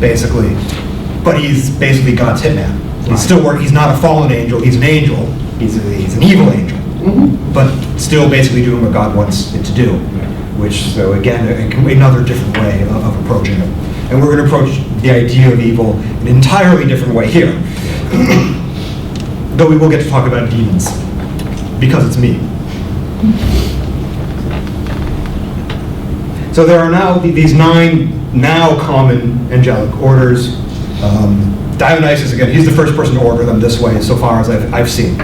basically. But he's basically God's hitman. He's not a fallen angel, he's an angel. He's an evil angel. But still basically doing what God wants it to do. Which, so again, another different way of approaching it. And we're going to approach the idea of evil in an entirely different way here. Though we will get to talk about demons, because it's me. So there are now these 9 now common angelic orders. Dionysius, again, he's the first person to order them this way, so far as I've seen.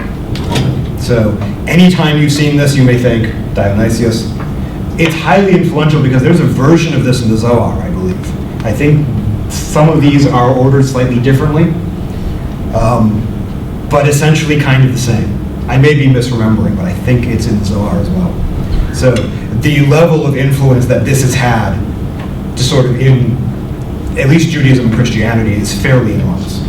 So anytime you've seen this, you may think Dionysius. It's highly influential because there's a version of this in the Zohar, I believe. I think some of these are ordered slightly differently, but essentially kind of the same. I may be misremembering, but I think it's in the Zohar as well. So the level of influence that this has had to sort of in at least Judaism and Christianity is fairly enormous.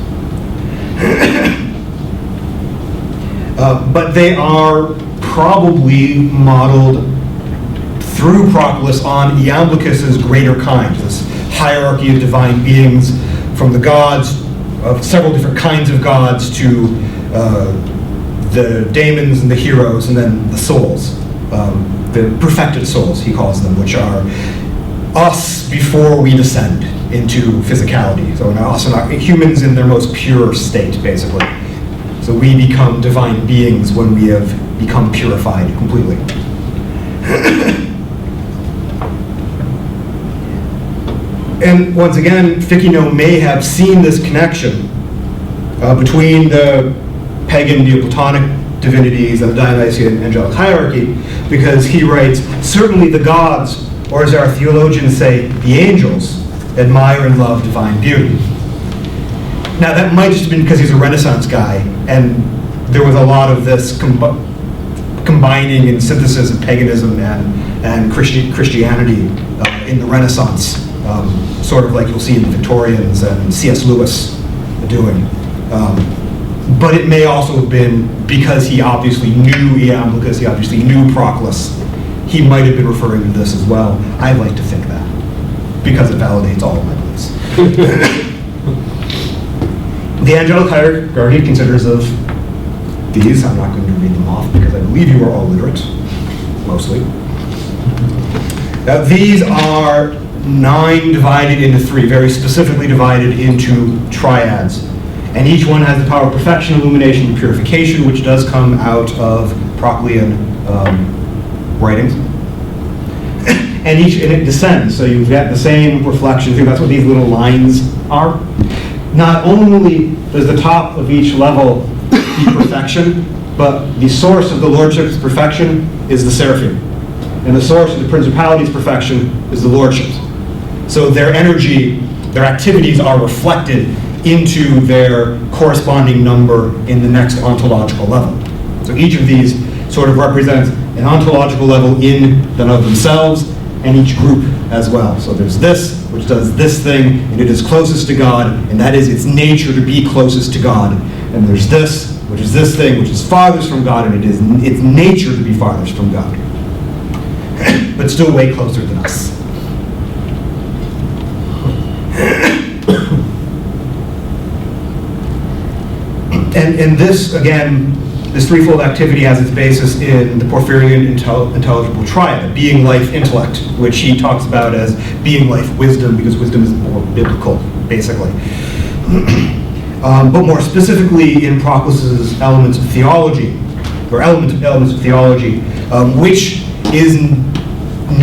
But they are probably modeled through Proclus on Iamblichus's greater kind, this hierarchy of divine beings from the gods, of several different kinds of gods, to the daemons and the heroes, and then the souls, the perfected souls, he calls them, which are us before we descend into physicality. So us and humans in their most pure state, basically. So we become divine beings when we have become purified completely. And once again, Ficino may have seen this connection between the pagan Neoplatonic divinities and the Dionysian angelic hierarchy, because he writes, certainly the gods, or as our theologians say, the angels, admire and love divine beauty. Now that might just have been because he's a Renaissance guy, and there was a lot of this combining and synthesis of paganism and Christianity in the Renaissance, sort of like you'll see in the Victorians and C.S. Lewis doing. But it may also have been because he obviously knew Iamblichus, he obviously knew Proclus. He might have been referring to this as well. I like to think that, because it validates all of my beliefs. The angelic hierarchy considers of these. I'm not going to read them off because I believe you are all literate, mostly. These are 9 divided into 3, very specifically divided into triads. And each one has the power of perfection, illumination, and purification, which does come out of Proclean writings. And it descends, so you've got the same reflections. That's what these little lines are. Not only does the top of each level be perfection, but the source of the lordship's perfection is the seraphim. And the source of the principality's perfection is the lordships. So their energy, their activities are reflected into their corresponding number in the next ontological level. So each of these sort of represents an ontological level in and of themselves, and each group as well. So there's this, which does this thing, and it is closest to God, and that is its nature to be closest to God. And there's this, which is this thing, which is farthest from God, and it is its nature to be farthest from God. But still way closer than us. And this, again, this threefold activity has its basis in the Porphyrian intelligible triad, being, life, intellect, which he talks about as being, life, wisdom, because wisdom is more biblical, basically. But more specifically in Proclus's elements of theology, or elements of theology, which is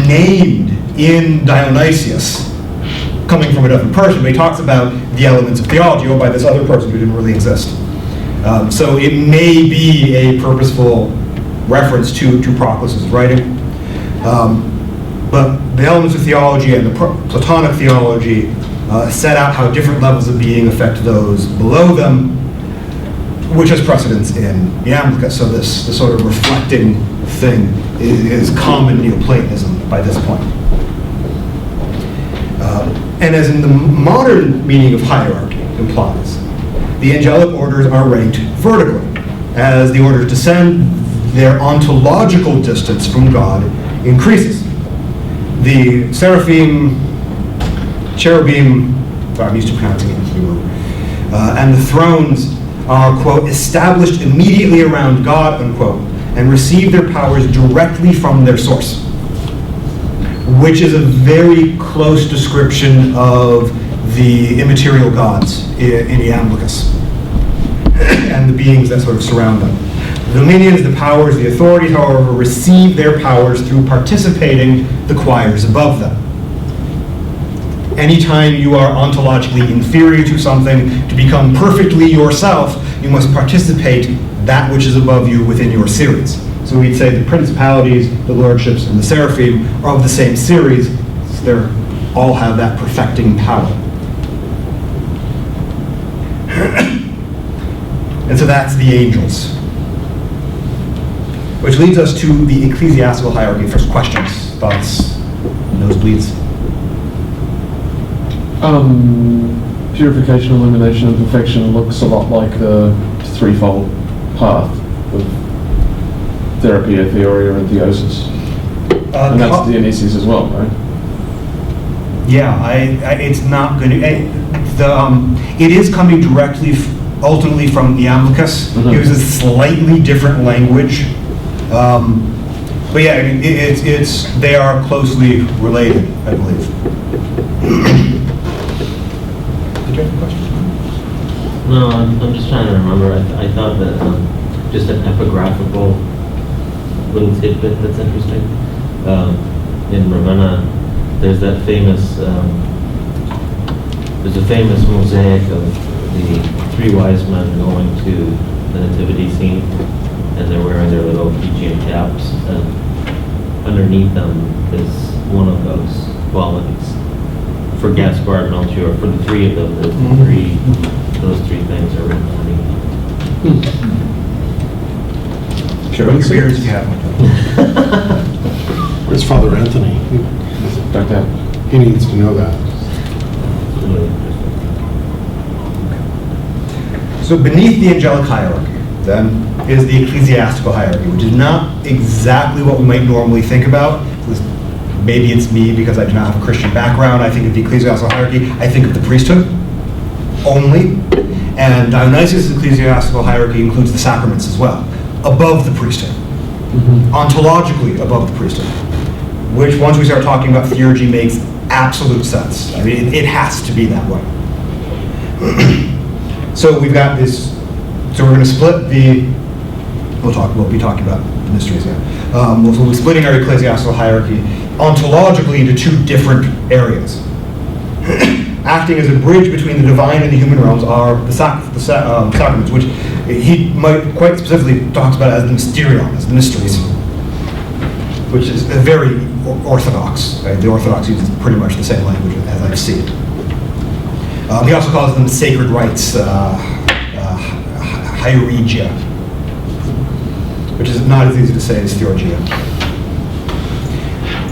named in Dionysius, coming from a different person, but he talks about the elements of theology, by this other person who didn't really exist. So it may be a purposeful reference to Proclus's writing. But the elements of theology and the Platonic theology set out how different levels of being affect those below them, which has precedence in Iamblichus. So this sort of reflecting thing is common Neoplatonism by this point. And as in the modern meaning of hierarchy implies, the angelic orders are ranked vertically. As the orders descend, their ontological distance from God increases. The seraphim, cherubim, I'm used to pronouncing it in Hebrew. And the thrones are, quote, established immediately around God, unquote, and receive their powers directly from their source, which is a very close description of the immaterial gods in Iamblichus and the beings that sort of surround them. The dominions, the powers, the authorities, however, receive their powers through participating the choirs above them. Anytime you are ontologically inferior to something, to become perfectly yourself, you must participate that which is above you within your series. So we'd say the principalities, the lordships, and the seraphim are of the same series. So they all have that perfecting power. And so that's the angels. Which leads us to the ecclesiastical hierarchy. First, questions, thoughts, nosebleeds. Purification, illumination, and perfection looks a lot like the threefold path of therapia, theoria, and theosis. And that's Dionysius as well, right? Yeah, it's not going to. It is coming directly, ultimately from Iamblichus. Mm-hmm. It uses slightly different language. But yeah, I mean, they are closely related, I believe. Did you have a question? No, I'm just trying to remember. I thought that just an epigraphical little tidbit that's interesting. In Ravenna, there's that famous, there's a famous mosaic of the three wise men going to the nativity scene, and they're wearing their little Phrygian caps, and underneath them is one of those qualities. For Gaspard and Melchior, for the three of them, those three things are written underneath. Sure, your beers if you have one. Where's Father Anthony? Back down. He needs to know that. It's really interesting. So beneath the angelic hierarchy, then, is the ecclesiastical hierarchy, which is not exactly what we might normally think about. Maybe it's me because I do not have a Christian background. I think of the ecclesiastical hierarchy, I think of the priesthood only. And Dionysius' ecclesiastical hierarchy includes the sacraments as well, above the priesthood, ontologically above the priesthood, which once we start talking about theurgy makes absolute sense. I mean, it has to be that way. So we've got this, so we're going to split we'll be talking about the mysteries here. So we're splitting our ecclesiastical hierarchy ontologically into two different areas. Acting as a bridge between the divine and the human realms are the sacraments, which he might quite specifically talks about as the mysterion, as the mysteries, which is very orthodox. Right? The Orthodox uses pretty much the same language as I see it. He also calls them sacred rites, hieregia, which is not as easy to say as theurgia.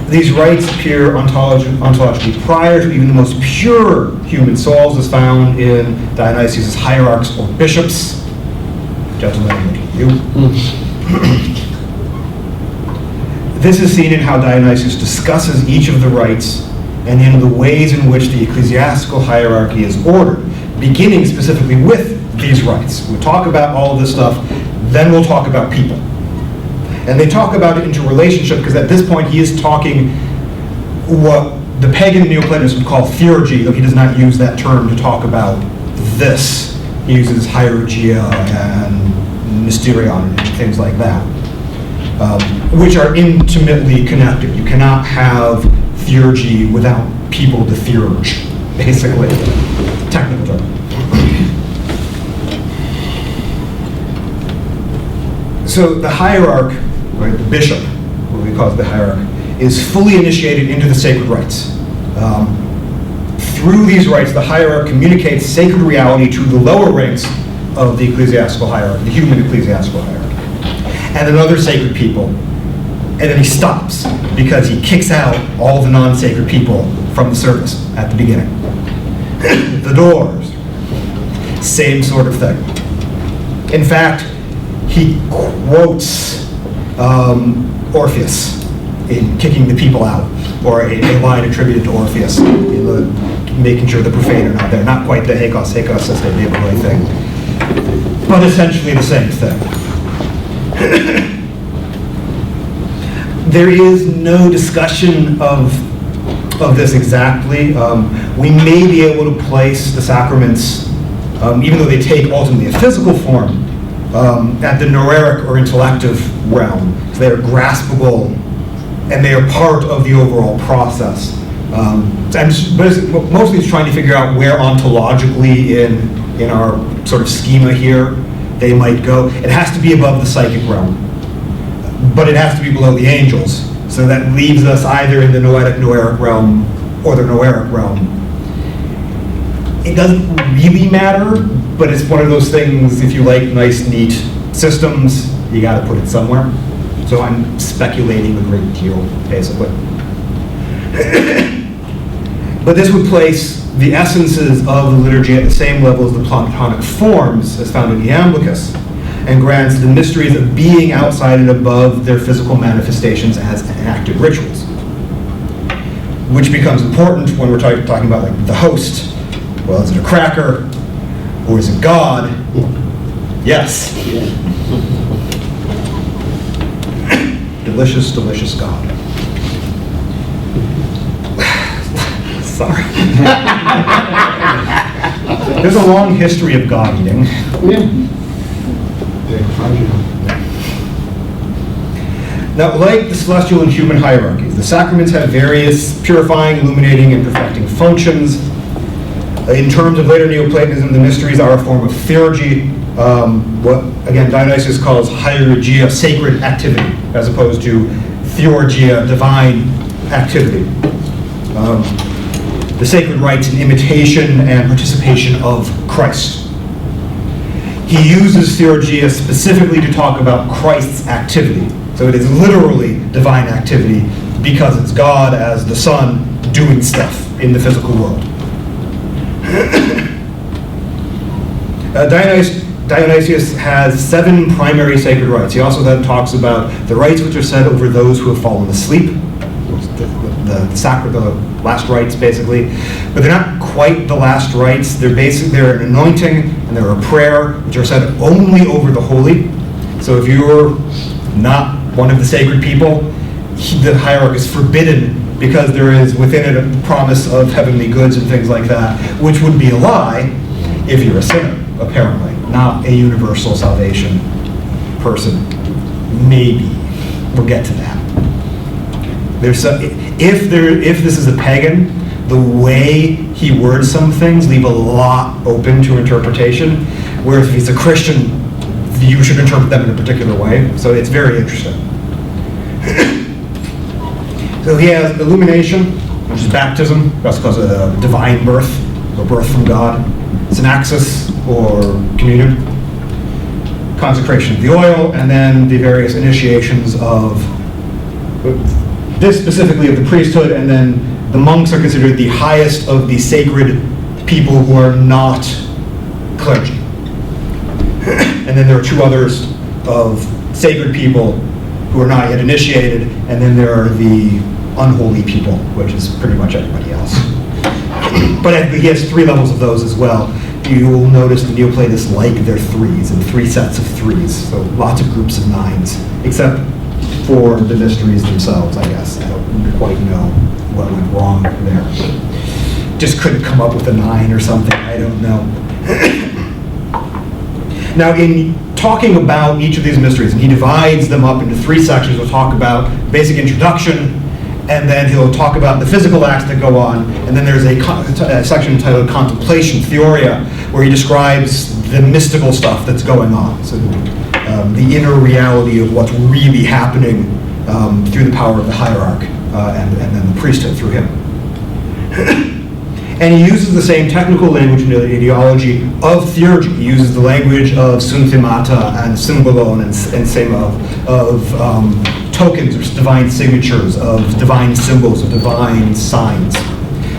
These rites appear ontologically prior to even the most pure human souls, as found in Dionysius' hierarchs or bishops. Gentlemen, I'm looking at you. This is seen in how Dionysius discusses each of the rites and in the ways in which the ecclesiastical hierarchy is ordered, beginning specifically with these rites. We'll talk about all of this stuff, then we'll talk about people. And they talk about it into relationship because at this point he is talking what the pagan neo-platonists would call theurgy, though he does not use that term to talk about this. He uses hieregia and mysterion and things like that, which are intimately connected. You cannot have theurgy without people to theurge, basically. Technical term. So the hierarch, right, the bishop, what we call the hierarch, is fully initiated into the sacred rites. Through these rites, the hierarch communicates sacred reality to the lower ranks of the ecclesiastical hierarchy, the human ecclesiastical hierarchy, and then other sacred people. And then he stops because he kicks out all the non-sacred people from the service at the beginning. The doors, same sort of thing. In fact, he quotes Orpheus in kicking the people out, or a line attributed to Orpheus in the making sure the profane are not there. Not quite the Hekos, Seste, Neighborhood thing, but essentially the same thing. There is no discussion of this exactly. We may be able to place the sacraments, even though they take ultimately a physical form, at the noeric or intellective realm. So they are graspable, and they are part of the overall process. Mostly it's trying to figure out where ontologically in our sort of schema here they might go. It has to be above the psychic realm, but it has to be below the angels. So that leaves us either in the noetic-noeric realm or the noeric realm. It doesn't really matter, but it's one of those things, if you like nice, neat systems, you got to put it somewhere. So I'm speculating a great deal, basically. But this would place the essences of the liturgy at the same level as the Platonic forms as found in the Iamblichus, and grants the mysteries of being outside and above their physical manifestations as enacted rituals. Which becomes important when we're talking about like the host. Well, is it a cracker or is it God? Yes. Delicious, delicious God. Sorry. There's a long history of God eating. Now, like the celestial and human hierarchies, the sacraments have various purifying, illuminating, and perfecting functions. In terms of later Neoplatonism, the mysteries are a form of theurgy, what, again, Dionysius calls hierurgia, sacred activity, as opposed to theurgia, divine activity. The sacred rites and imitation and participation of Christ. He uses theurgia specifically to talk about Christ's activity. So it is literally divine activity because it's God as the Son doing stuff in the physical world. Dionysius has 7 primary sacred rites. He also then talks about the rites which are said over those who have fallen asleep, the last rites basically, but they're not quite the last rites. They're an anointing and they're a prayer which are said only over the holy. So if you're not one of the sacred people, the hierarch is forbidden because there is within it a promise of heavenly goods and things like that, which would be a lie if you're a sinner, apparently, not a universal salvation person. Maybe. We'll get to that. If this is a pagan, the way he words some things leave a lot open to interpretation, whereas if he's a Christian, you should interpret them in a particular way. So it's very interesting. So he has illumination, which is baptism. That's because of a divine birth, or birth from God. Synaxis, or communion. Consecration of the oil, and then the various initiations of this specifically of the priesthood, and then the monks are considered the highest of the sacred people who are not clergy. And then there are 2 others of sacred people who are not yet initiated, and then there are the unholy people, which is pretty much everybody else. But he has 3 levels of those as well. You will notice the Neoplatonists like their 3s and 3 sets of 3s, so lots of groups of 9s, except for the mysteries themselves, I guess. I don't quite know what went wrong there. Just couldn't come up with a 9 or something, I don't know. Now, in talking about each of these mysteries, and he divides them up into 3 sections, we'll talk about basic introduction, and then he'll talk about the physical acts that go on, and then there's a section entitled Contemplation, Theoria, where he describes the mystical stuff that's going on. So the inner reality of what's really happening through the power of the hierarch and then the priesthood through him. And he uses the same technical language and ideology of theurgy. He uses the language of synthemata and symbolon and sema, of tokens or divine signatures, of divine symbols, of divine signs.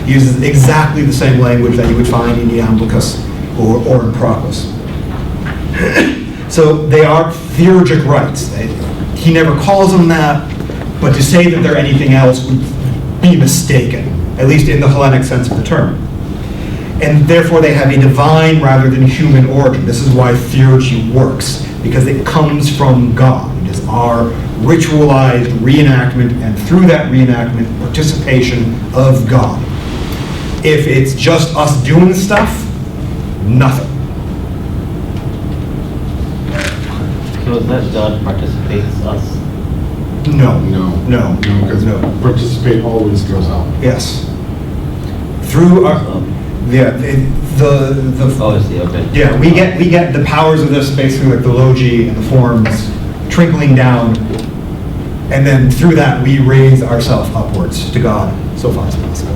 He uses exactly the same language that you would find in Iamblichus or in Proclus. So they are theurgic rites. He never calls them that, but to say that they're anything else would be mistaken, at least in the Hellenic sense of the term. And therefore they have a divine rather than human origin. This is why theurgy works, because it comes from God. It is our ritualized reenactment, and through that reenactment, participation of God. If it's just us doing stuff, nothing. So is that God participates us? No. No, because No. participate always goes out. Yes. Through our, yeah, Oh, I see, okay. yeah, we get the powers of this basically like the logi and the forms trickling down, and then through that we raise ourselves upwards to God so far as possible.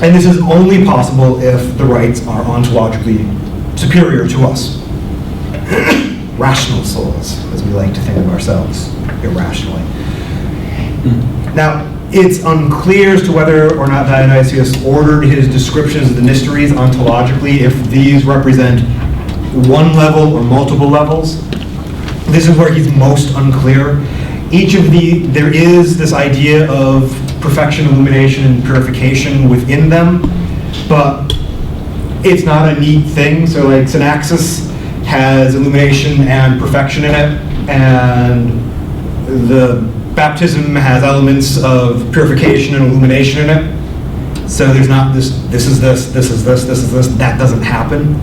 And this is only possible if the rites are ontologically superior to us. Rational souls, as we like to think of ourselves, irrationally. Now, it's unclear as to whether or not Dionysius ordered his descriptions of the mysteries ontologically, if these represent one level or multiple levels. This is where he's most unclear. There is this idea of perfection, illumination, and purification within them, but it's not a neat thing. So like Synaxis has illumination and perfection in it, and the baptism has elements of purification and illumination in it. So there's not this is this, this is this, this is this. That doesn't happen.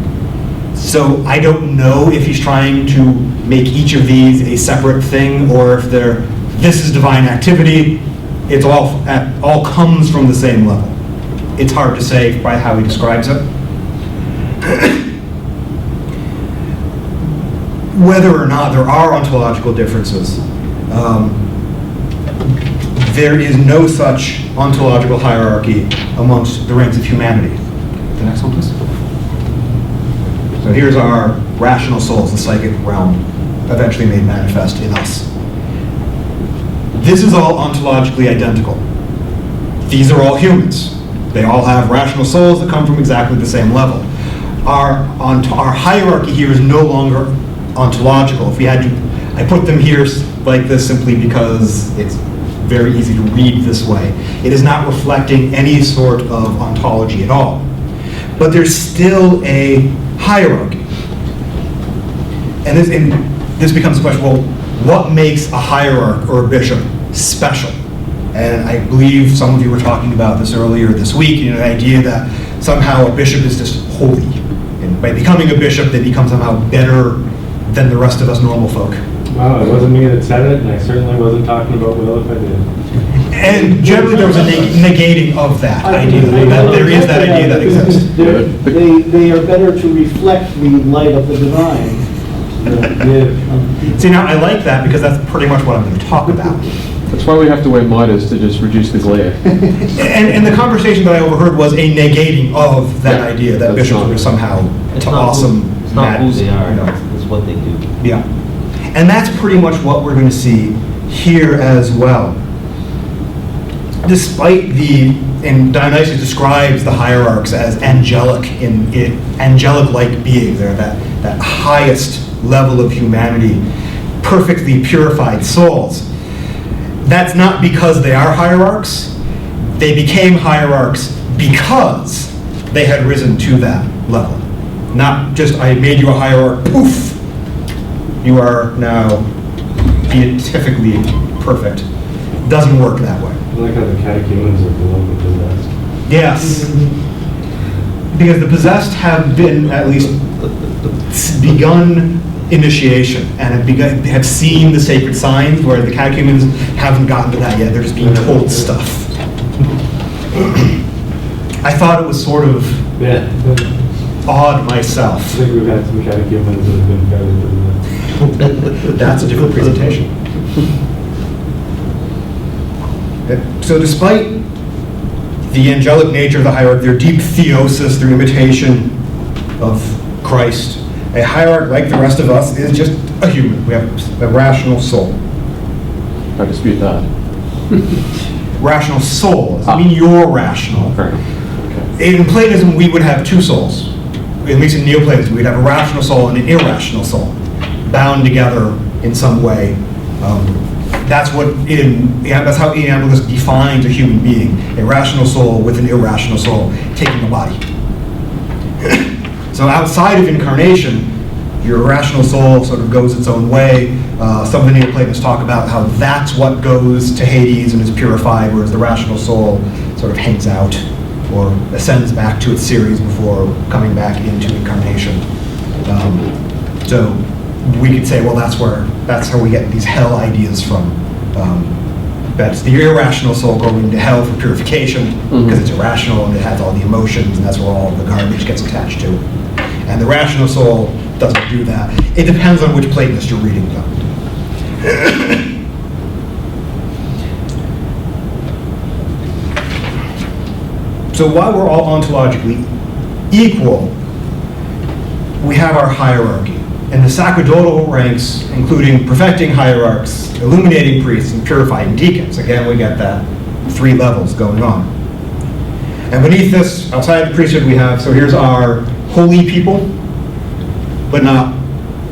So I don't know if he's trying to make each of these a separate thing, or if this is divine activity. It's all comes from the same level. It's hard to say by how he describes it. Whether or not there are ontological differences, there is no such ontological hierarchy amongst the ranks of humanity. The next one, please. So here's our rational souls, the psychic realm, eventually made manifest in us. This is all ontologically identical. These are all humans. They all have rational souls that come from exactly the same level. Our hierarchy here is no longer ontological. If we had to, I put them here like this simply because it's very easy to read this way. It is not reflecting any sort of ontology at all. But there's still a hierarchy. And this becomes the question, well, what makes a hierarch or a bishop special? And I believe some of you were talking about this earlier this week, the idea that somehow a bishop is just holy. And by becoming a bishop, they become somehow better than the rest of us normal folk. Well, it wasn't me that said it, and I certainly wasn't talking about Will if I did. And generally there was a negating of that idea. There is that idea that exists. They are better to reflect the light of the divine. See, now I like that because that's pretty much what I'm going to talk about. That's why we have to wear mitres, to just reduce the glare. And the conversation that I overheard was a negating of that idea that bishops are somehow awesome. It's not who they are, it's what they do. Yeah. And that's pretty much what we're going to see here as well. Despite and Dionysius describes the hierarchs as angelic-like beings. They're that highest level of humanity, perfectly purified souls. That's not because they are hierarchs. They became hierarchs because they had risen to that level. Not just, I made you a hierarch, poof, you are now beatifically perfect. Doesn't work that way. I like how the catechumens are below the possessed. Yes. Because the possessed have been at least begun initiation and have seen the sacred signs, where the catechumens haven't gotten to that yet. They're just being told stuff. I thought it was sort of odd myself. I think we've had some catechumens that have been fairly possessed. That's a different presentation. So despite the angelic nature of the hierarch, their deep theosis, their imitation of Christ, a hierarch like the rest of us is just a human. We have a rational soul. I dispute that. Rational soul. Does that mean you're rational? Okay. In Platonism, we would have two souls. At least in neo-platonism, we'd have a rational soul and an irrational soul, bound together in some way That's that's how Iamblichus defines a human being: a rational soul with an irrational soul taking a body. So outside of incarnation, your irrational soul sort of goes its own way. Some of the Neoplatonists talk about how that's what goes to Hades and is purified, whereas the rational soul sort of hangs out or ascends back to its series before coming back into incarnation. So we could say, well, that's how we get these hell ideas from. That's the irrational soul going to hell for purification because it's irrational and it has all the emotions, and that's where all the garbage gets attached to. And the rational soul doesn't do that. It depends on which Platonist you're reading, though. So while we're all ontologically equal, we have our hierarchy. And the sacerdotal ranks, including perfecting hierarchs, illuminating priests, and purifying deacons. Again, we get that 3 levels going on. And beneath this, outside the priesthood, we have, so here's our holy people, but not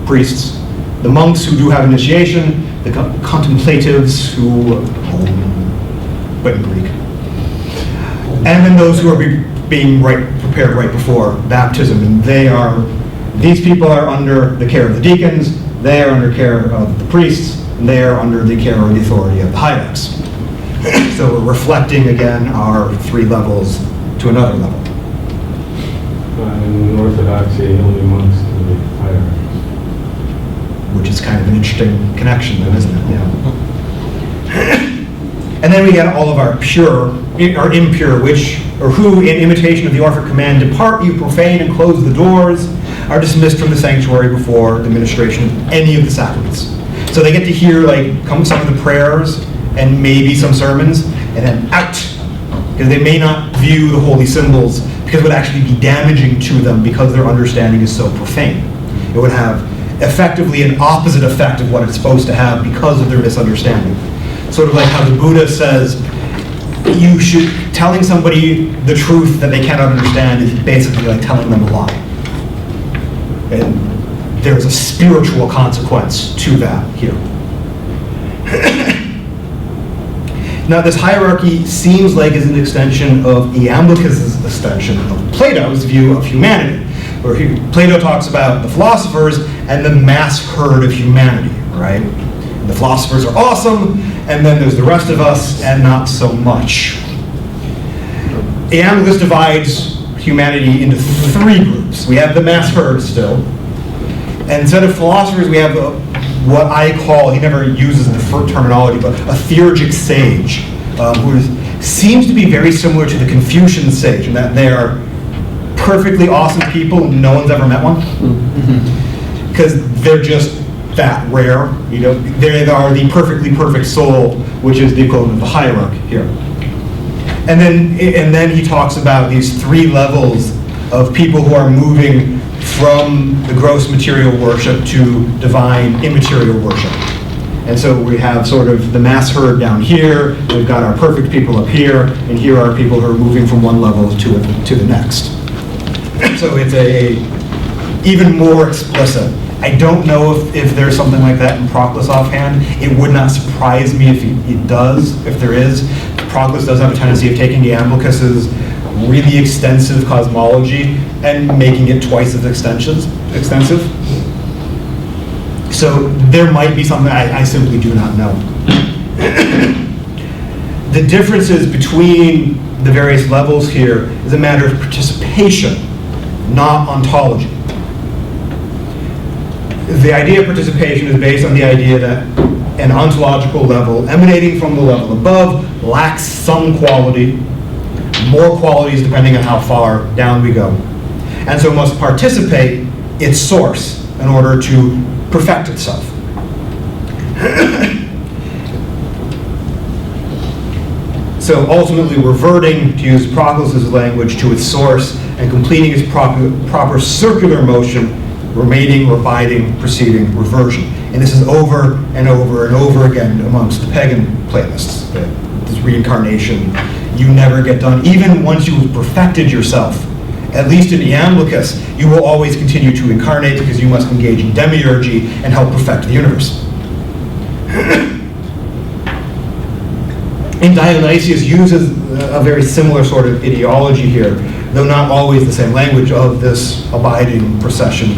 priests. The monks who do have initiation, the contemplatives who, but in Greek. And then those who are being prepared right before baptism. And these people are under the care of the deacons, they are under care of the priests, and they are under the care or the authority of the hierarchs. So we're reflecting again our 3 levels to another level. In Orthodoxy, only monks can be hierarchs. Which is kind of an interesting connection then, isn't it? Yeah. And then we get all of our pure, or impure, who in imitation of the Orphic command, depart you profane and close the doors, are dismissed from the sanctuary before the ministration of any of the sacraments. So they get to hear some of the prayers and maybe some sermons, and then out, because they may not view the holy symbols because it would actually be damaging to them because their understanding is so profane. It would have effectively an opposite effect of what it's supposed to have because of their misunderstanding. Sort of like how the Buddha says, telling somebody the truth that they cannot understand is basically like telling them a lie. And there's a spiritual consequence to that here. Now, this hierarchy seems like is an extension of Iamblichus' extension of Plato's view of humanity, where Plato talks about the philosophers and the mass herd of humanity, right? And the philosophers are awesome, and then there's the rest of us, and not so much. Iamblichus divides humanity into 3 groups. We have the mass herd still, and instead of philosophers, we have what I call, he never uses the terminology, but a theurgic sage, who seems to be very similar to the Confucian sage, in that they are perfectly awesome people, and no one's ever met one. Because they're just that rare. They are the perfectly perfect soul, which is the equivalent of the hierarchy here. And then he talks about these 3 levels of people who are moving from the gross material worship to divine immaterial worship. And so we have sort of the mass herd down here, we've got our perfect people up here, and here are people who are moving from one level to the next. So it's even more explicit. I don't know if there's something like that in Proclus offhand. It would not surprise me if it does, if there is. Proclus does have a tendency of taking Iamblichus's really extensive cosmology and making it twice as extensive. So there might be something I simply do not know. The differences between the various levels here is a matter of participation, not ontology. The idea of participation is based on the idea that an ontological level emanating from the level above lacks some quality, more qualities depending on how far down we go, and so must participate its source in order to perfect itself. So ultimately reverting, to use Proclus's language, to its source and completing its proper circular motion, remaining, abiding, proceeding, reversion. And this is over and over and over again amongst the pagan Platonists. This reincarnation, you never get done. Even once you've perfected yourself, at least in Iamblichus, you will always continue to incarnate because you must engage in demiurgy and help perfect the universe. And Dionysius uses a very similar sort of ideology here, though not always the same language, of this abiding procession,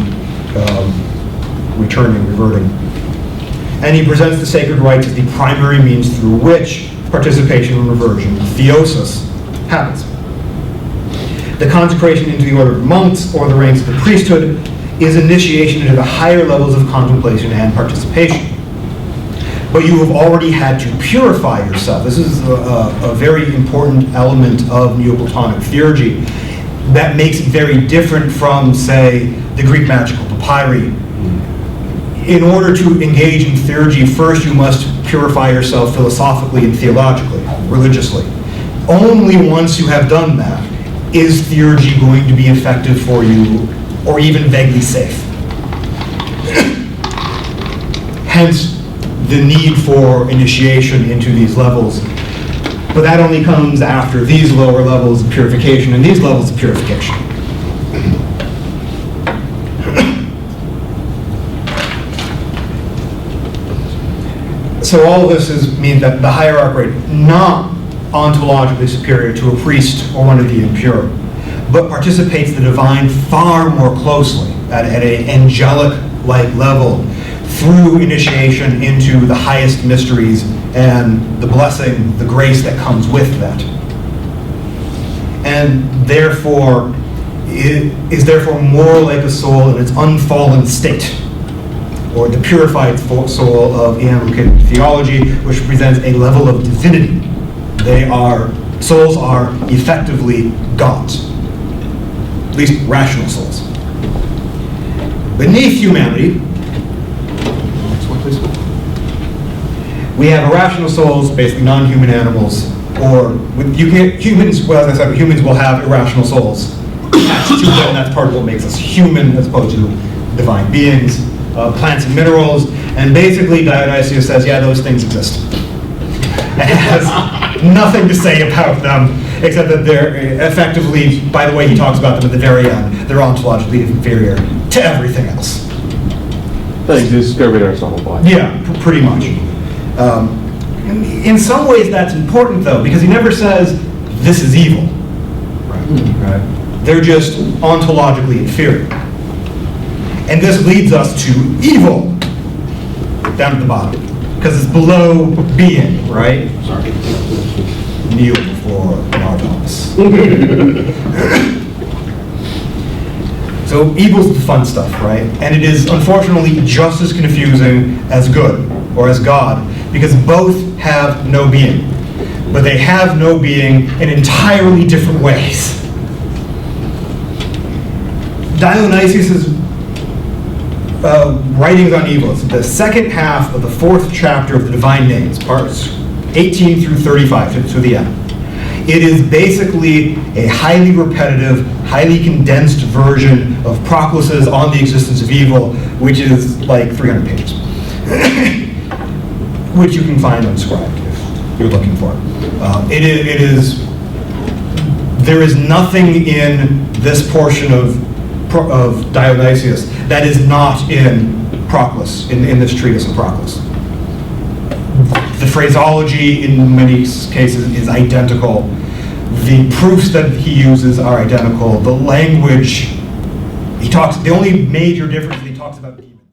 returning, reverting. And he presents the sacred rites as the primary means through which participation in reversion, theosis, happens. The consecration into the order of monks or the ranks of the priesthood is initiation into the higher levels of contemplation and participation. But you have already had to purify yourself. This is a very important element of Neoplatonic theurgy that makes it very different from, say, the Greek magical papyri. In order to engage in theurgy, first you must purify yourself philosophically and theologically, religiously. Only once you have done that is theurgy going to be effective for you, or even vaguely safe. Hence, the need for initiation into these levels. But that only comes after these lower levels of purification and these levels of purification. So all of this means that the hierarchy is not ontologically superior to a priest or one of the impure, but participates the divine far more closely at an angelic-like level through initiation into the highest mysteries and the blessing, the grace that comes with that. And therefore, it is therefore more like a soul in its unfallen state, or the purified soul of Anglican theology, which presents a level of divinity. Souls are effectively gods, at least rational souls. Beneath humanity, we have irrational souls, basically non-human animals, or humans. Well, as I said, humans will have irrational souls attached to them. That's part of what makes us human, as opposed to divine beings. Plants and minerals, and basically Dionysius says, yeah, those things exist. It has nothing to say about them, except that they're effectively, by the way he talks about them at the very end, they're ontologically inferior to everything else. They exist, go read Aristotle by. Yeah, pretty much. In some ways that's important though, because he never says, this is evil. Right? They're just ontologically inferior. And this leads us to evil, down at the bottom, because it's below being, right? Sorry. Kneel before Mardos. So evil's the fun stuff, right? And it is unfortunately just as confusing as good, or as God, because both have no being. But they have no being in entirely different ways. Dionysius' writings on evil. It's the second half of the 4th chapter of the Divine Names, parts 18 through 35, to the end. It is basically a highly repetitive, highly condensed version of Proclus's On the Existence of Evil, which is like 300 pages, which you can find unscribed if you're looking for it. There is nothing in this portion of Dionysius that is not in Proclus, in this treatise of Proclus. The phraseology in many cases is identical. The proofs that he uses are identical. The language, the only major difference is he talks about demons.